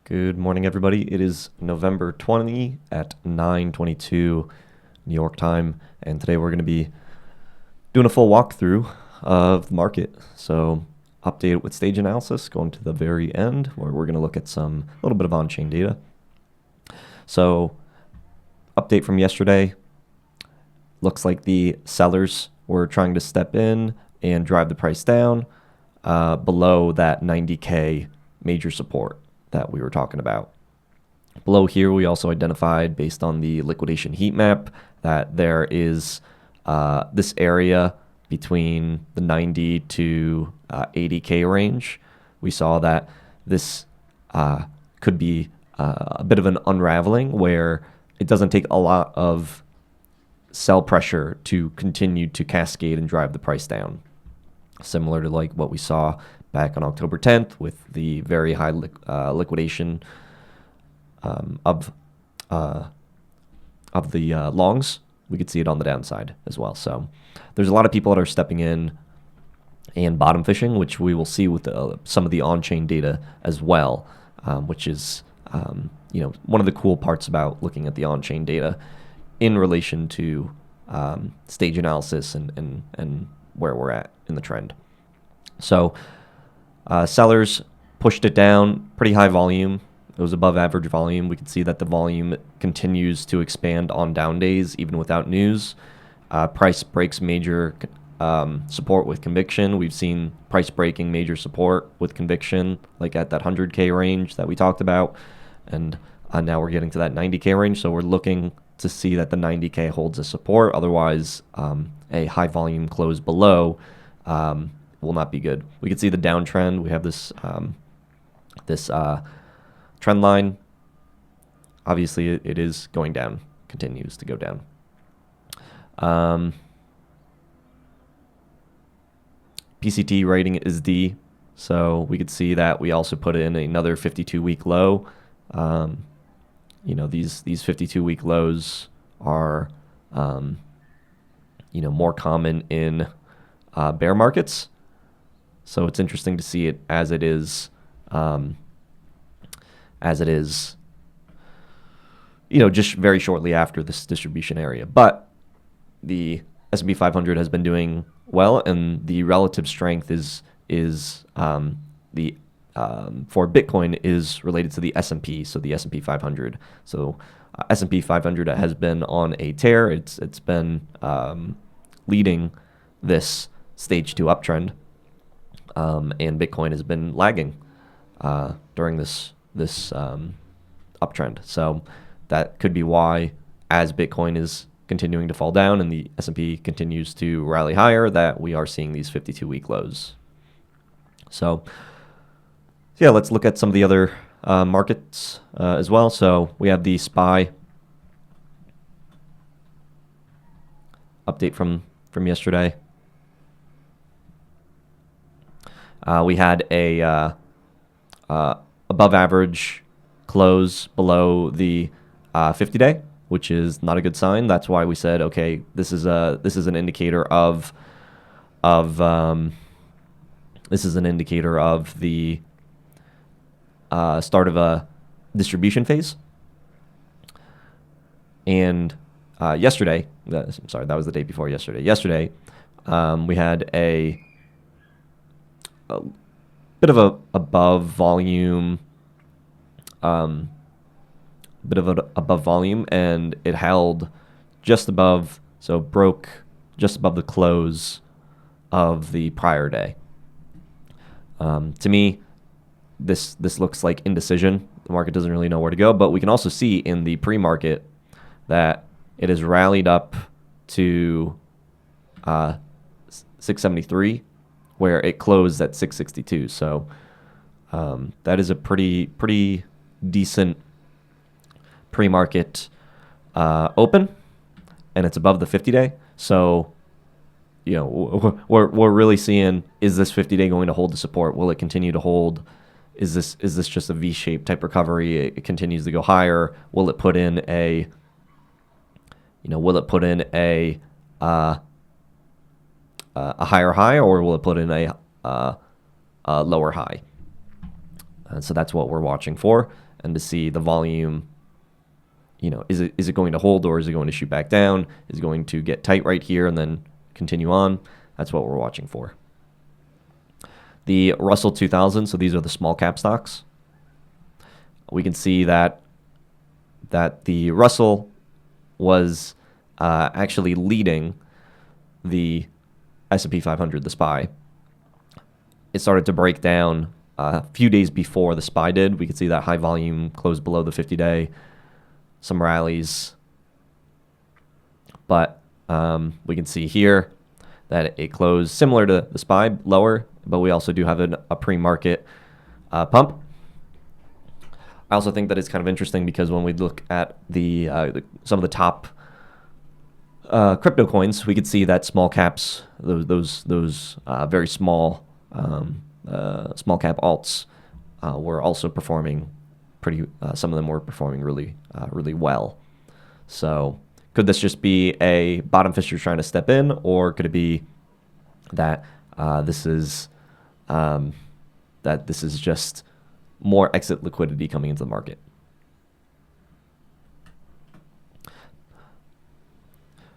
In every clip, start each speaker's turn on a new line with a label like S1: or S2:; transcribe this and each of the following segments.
S1: Good morning, everybody. It is November 20 at 9:22 New York time, and today we're going to be doing a full walkthrough of the market. So, update with stage analysis, going to the very end, where we're going to look at a little bit of on-chain data. So, update from yesterday. Looks like the sellers were trying to step in and drive the price down below that 90K major support that we were talking about. Below here, we also identified, based on the liquidation heat map, that there is this area between the 90 to 80K range. We saw that this could be a bit of an unraveling where it doesn't take a lot of sell pressure to continue to cascade and drive the price down. Similar to like what we saw back on October 10th with the very high liquidation of the longs. We could see it on the downside as well. So there's a lot of people that are stepping in and bottom fishing, which we will see with some of the on-chain data as well, which is one of the cool parts about looking at the on-chain data in relation to stage analysis and where we're at in the trend. So sellers pushed it down, pretty high volume. It was above average volume. We can see that the volume continues to expand on down days, even without news. Price breaks major support with conviction. We've seen price breaking major support with conviction, like at that 100K range that we talked about. And now we're getting to that 90K range. So we're looking to see that the 90K holds a support. Otherwise, a high volume close below will not be good. We can see the downtrend. We have this trend line. Obviously, it is going down, continues to go down. PCT rating is D, so we could see that we also put in another 52-week low. These 52-week lows are more common in bear markets. So it's interesting to see it as it is, just very shortly after this distribution area. But the S&P 500 has been doing well, and the relative strength for Bitcoin is related to the S&P, so the S&P 500. So S&P 500 has been on a tear. It's been leading this stage 2 uptrend. And Bitcoin has been lagging during this uptrend. So that could be why, as Bitcoin is continuing to fall down and the S&P continues to rally higher, that we are seeing these 52-week lows. So yeah, let's look at some of the other markets as well. So we have the SPY update from yesterday. We had a above average close below the 50-day, which is not a good sign. That's why we said, okay, this is an indicator of the start of a distribution phase. And yesterday, that was the day before yesterday. Yesterday, we had a bit of a above volume, and it held just above, so broke just above the close of the prior day. To me, this looks like indecision. The market doesn't really know where to go, but we can also see in the pre-market that it has rallied up to 673, where it closed at 662. So that is a pretty decent pre-market open, and it's above the 50-day. So we're really seeing, is this 50-day going to hold the support? Will it continue to hold? Is this just a V-shaped type recovery? It continues to go higher. Will it put in a higher high, or will it put in a lower high? And so that's what we're watching for. and to see the volume. Is it going to hold, or is it going to shoot back down? Is it going to get tight right here and then continue on? That's what we're watching for. The Russell 2000, so these are the small cap stocks. We can see that the Russell was actually leading the S&P 500, the SPY. It started to break down a few days before the SPY did. We could see that high volume closed below the 50-day. Some rallies, but we can see here that it closed similar to the SPY, lower, but we also do have a pre-market pump. I also think that it's kind of interesting because when we look at some of the top crypto coins, we could see that small caps, those very small small cap alts, were also performing some of them were performing really well. So could this just be a bottom fisher trying to step in, or could it be that this is just more exit liquidity coming into the market?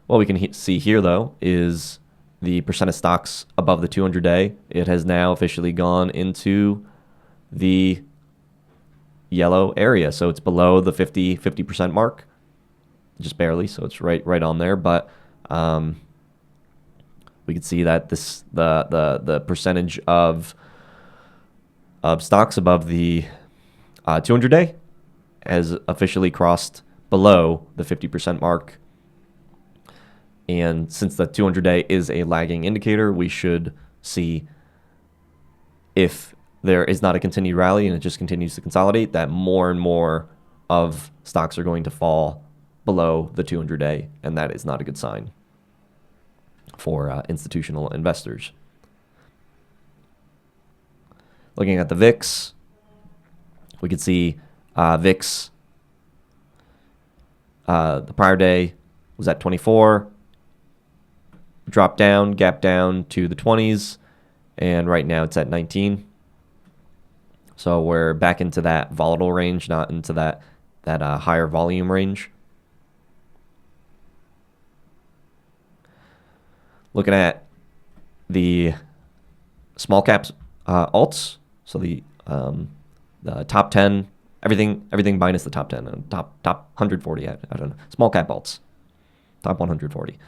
S1: What we can see here, though, is the percent of stocks above the 200-day. It has now officially gone into the yellow area, so it's below the 50% mark, just barely, so it's right on there. But we can see that the percentage of stocks above the 200-day has officially crossed below the 50% mark. And since the 200-day is a lagging indicator, we should see, if there is not a continued rally and it just continues to consolidate, that more and more of stocks are going to fall below the 200-day, and that is not a good sign for institutional investors. Looking at the VIX, we can see VIX, the prior day was at 24, dropped down, gap down to the 20s, and right now it's at 19. So we're back into that volatile range, not into that higher volume range. Looking at the small caps alts, so the top 10, everything minus the top 10, top 140. I don't know, small cap alts, top 140.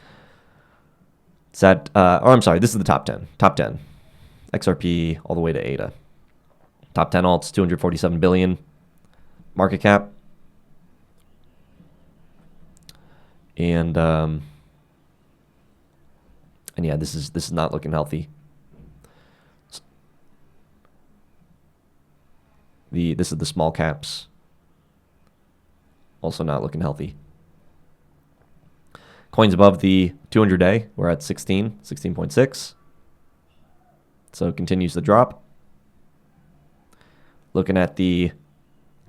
S1: It's at, I'm sorry, this is the top 10, XRP all the way to ADA. Top 10 alts, 247 billion market cap. And yeah, this is not looking healthy. This is the small caps. Also not looking healthy. Coins above the 200-day, we're at 16.6. So it continues to drop. Looking at the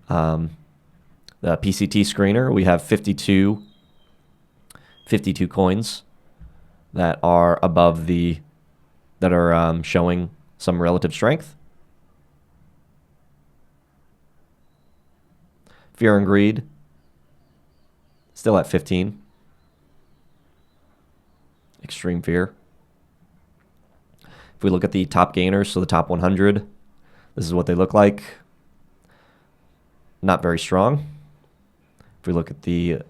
S1: PCT screener, we have 52 coins that are above that are showing some relative strength. Fear and greed, still at 15. Extreme fear. If we look at the top gainers, so the top 100, this is what they look like. Not very strong. If we look at the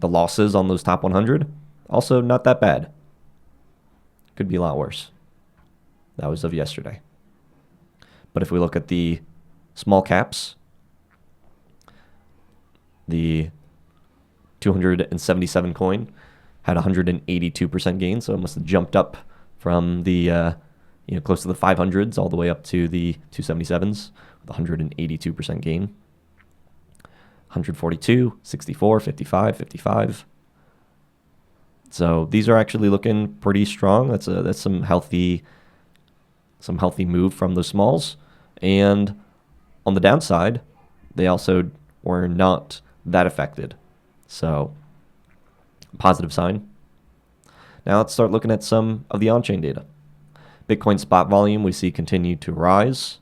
S1: losses on those top 100, also not that bad. Could be a lot worse. That was of yesterday. But if we look at the small caps, the 277 coin had 182% gain, so it must have jumped up from the close to the 500s all the way up to the 277s with 182% gain. 142, 64, 55, 55. So these are actually looking pretty strong. That's some healthy move from the smalls. And on the downside, they also were not that affected. So positive sign. Now let's start looking at some of the on-chain data. Bitcoin spot volume we see continue to rise.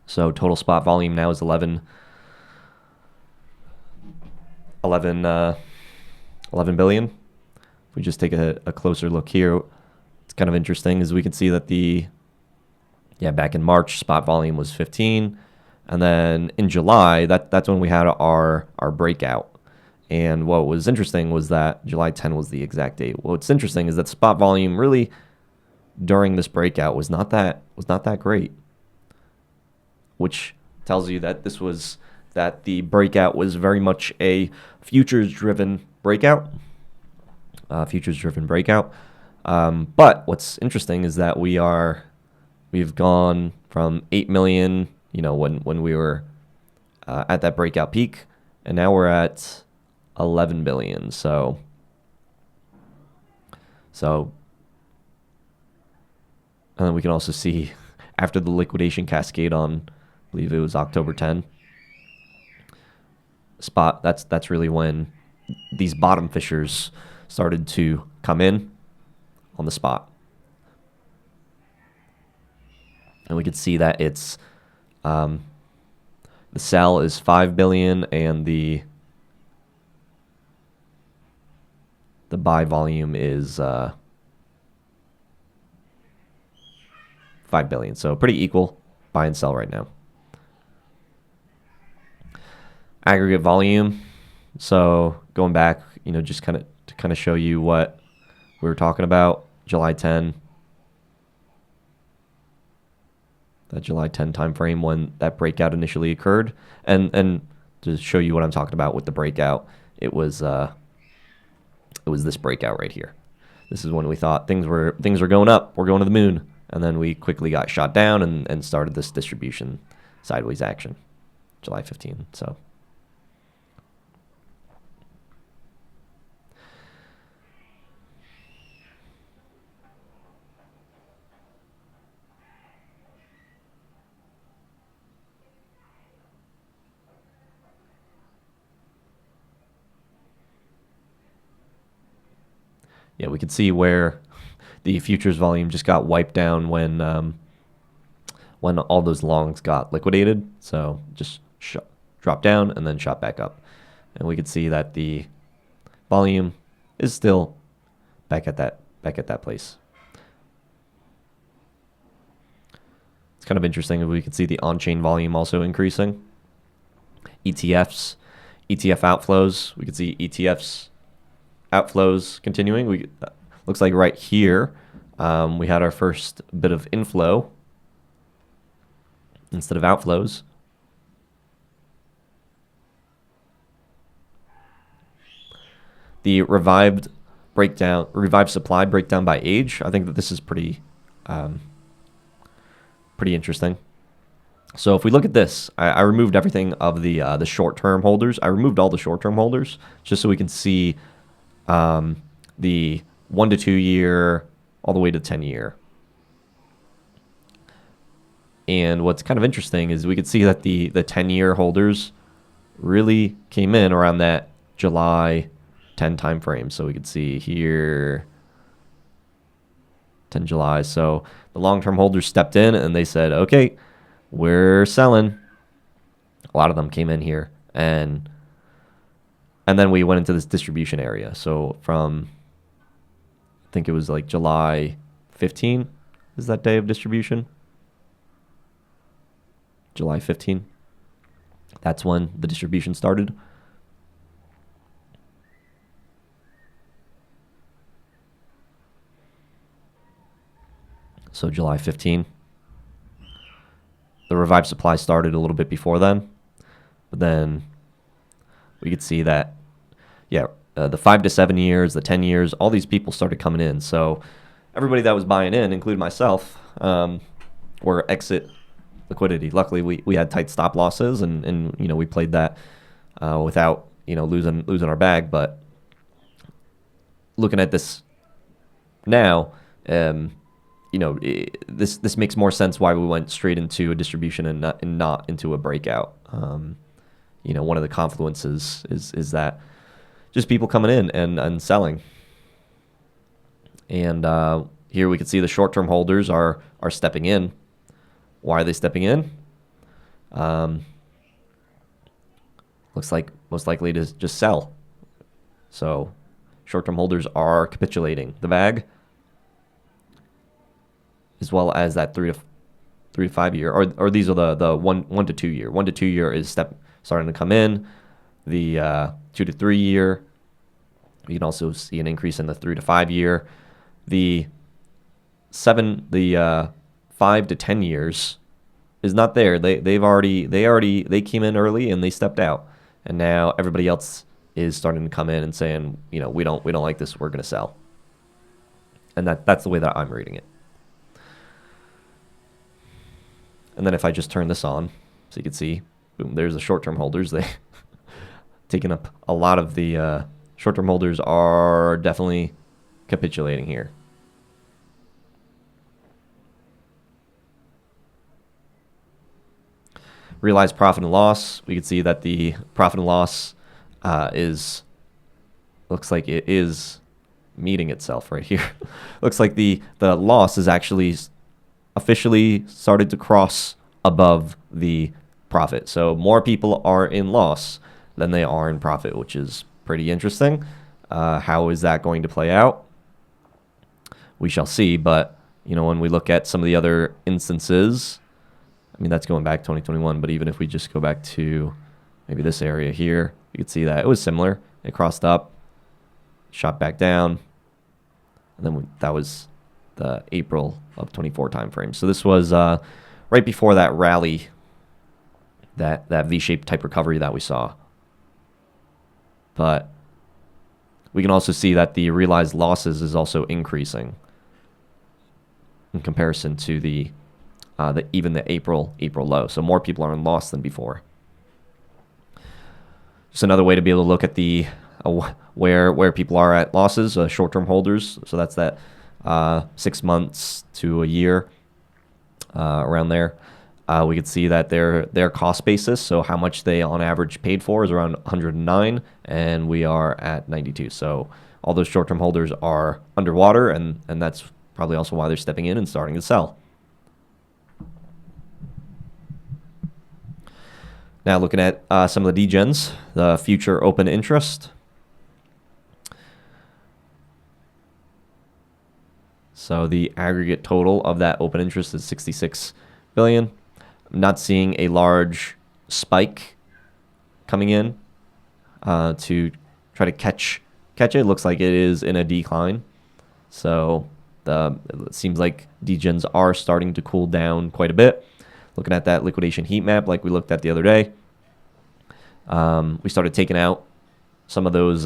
S1: So total spot volume now is 11 billion. If we just take a closer look here, it's kind of interesting as we can see that back in March, spot volume was 15. And then in July, that's when we had our breakout. And what was interesting was that July 10 was the exact date. What's interesting is that spot volume really during this breakout was not that great, which tells you that the breakout was very much a futures driven breakout. But what's interesting is that we've gone from 8 million, when we were at that breakout peak, and now we're at 11 billion. So and then we can also see after the liquidation cascade on, I believe it was October 10, spot, that's really when these bottom fishers started to come in on the spot. And we could see that it's the sell is 5 billion and the buy volume is 5 billion. So pretty equal buy and sell right now. Aggregate volume. So going back, just to show you what we were talking about, July 10. That July 10 time frame when that breakout initially occurred, and to show you what I'm talking about with the breakout, it was this breakout right here. This is when we thought things were going up, we're going to the moon, and then we quickly got shot down and started this distribution sideways action, July 15. So yeah, we could see where the futures volume just got wiped down when all those longs got liquidated. So just dropped down and then shot back up, and we could see that the volume is still back at that place. It's kind of interesting. We could see the on-chain volume also increasing. ETF outflows. We could see ETFs outflows continuing. Looks like right here we had our first bit of inflow instead of outflows. The revived supply breakdown by age. I think that this is pretty interesting. So if we look at this, I removed everything of the short-term holders. I removed all the short-term holders just so we can see the 1 to 2 year all the way to 10 year. And what's kind of interesting is we could see that the 10-year holders really came in around that July 10 time frame. So we could see here 10 July. So the long-term holders stepped in and they said, okay, we're selling. A lot of them came in here, and then we went into this distribution area. So from, I think it was like July 15 is that day of distribution. July 15. That's when the distribution started. So July 15. The revived supply started a little bit before then, but then we could see that, the 5 to 7 years, the 10 years, all these people started coming in. So everybody that was buying in, including myself, were exit liquidity. Luckily, we had tight stop losses, and we played that without losing our bag. But looking at this now, this makes more sense why we went straight into a distribution and not into a breakout. One of the confluences is that just people coming in and selling. And here we can see the short-term holders are stepping in. Why are they stepping in? Um, looks like most likely to just sell. So short-term holders are capitulating. The VAG, as well as that 3 to 5 year, or these are the 1 to 2 year. 1 to 2 year is starting to come in. The 2 to 3 year, you can also see an increase in the 3 to 5 year. The 5 to 10 years is not there. They came in early and they stepped out, and now everybody else is starting to come in and saying, we don't like this, we're going to sell. And that's the way that I'm reading it. And then if I just turn this on, so you can see, boom, there's the short-term holders. They taking up a lot of the short-term holders are definitely capitulating here. Realized profit and loss. We can see that the profit and loss looks like it is meeting itself right here. Looks like the loss is actually officially started to cross above the profit. So more people are in loss than they are in profit, which is pretty interesting. How is that going to play out? We shall see. But when we look at some of the other instances, I mean, that's going back 2021, but even if we just go back to maybe this area here, you can see that it was similar. It crossed up, shot back down, and then that was the April of 24 timeframe. So this was right before that rally, that V-shaped type recovery that we saw. But we can also see that the realized losses is also increasing in comparison to even the April low. So more people are in loss than before. Just another way to be able to look at the where people are at losses, short-term holders. So that's that 6 months to a year, around there. We could see that their cost basis, so how much they on average paid for, is around 109, and we are at 92. So all those short-term holders are underwater, and that's probably also why they're stepping in and starting to sell. Now looking at some of the degens, the future open interest. So the aggregate total of that open interest is 66 billion. I'm not seeing a large spike coming in to try to catch it. It looks like it is in a decline. So it seems like degens are starting to cool down quite a bit. Looking at that liquidation heat map like we looked at the other day, we started taking out some of those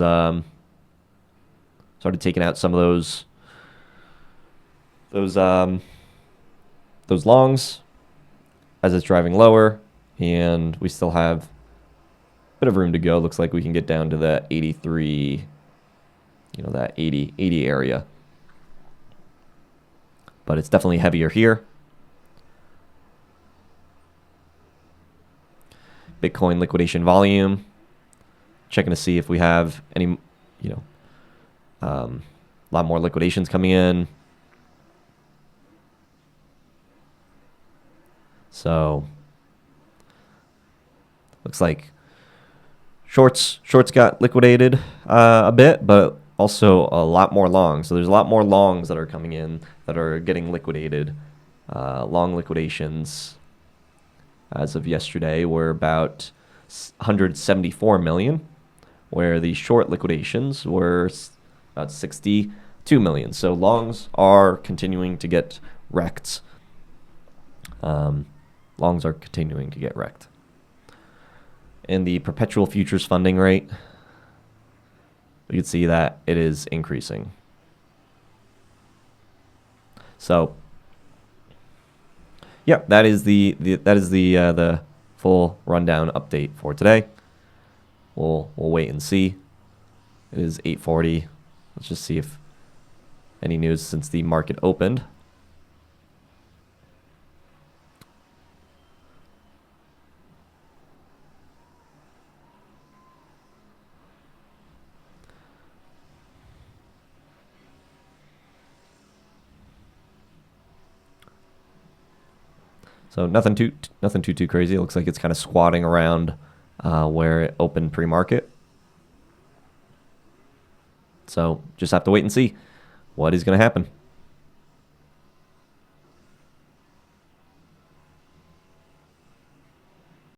S1: those longs as it's driving lower, and we still have a bit of room to go. Looks like we can get down to that 83, that 80 area. But it's definitely heavier here. Bitcoin liquidation volume. Checking to see if we have any, a lot more liquidations coming in. So looks like shorts got liquidated a bit, but also a lot more longs. So there's a lot more longs that are coming in that are getting liquidated. Long liquidations as of yesterday were about 174 million, where the short liquidations were about 62 million. So longs are continuing to get wrecked. Longs are continuing to get wrecked. And the perpetual futures funding rate, we can see that it is increasing. So yeah, that is the full rundown update for today. We'll wait and see. It is 8:40. Let's just see if any news since the market opened. So nothing too crazy. It looks like it's kind of squatting around where it opened pre-market. So just have to wait and see what is going to happen.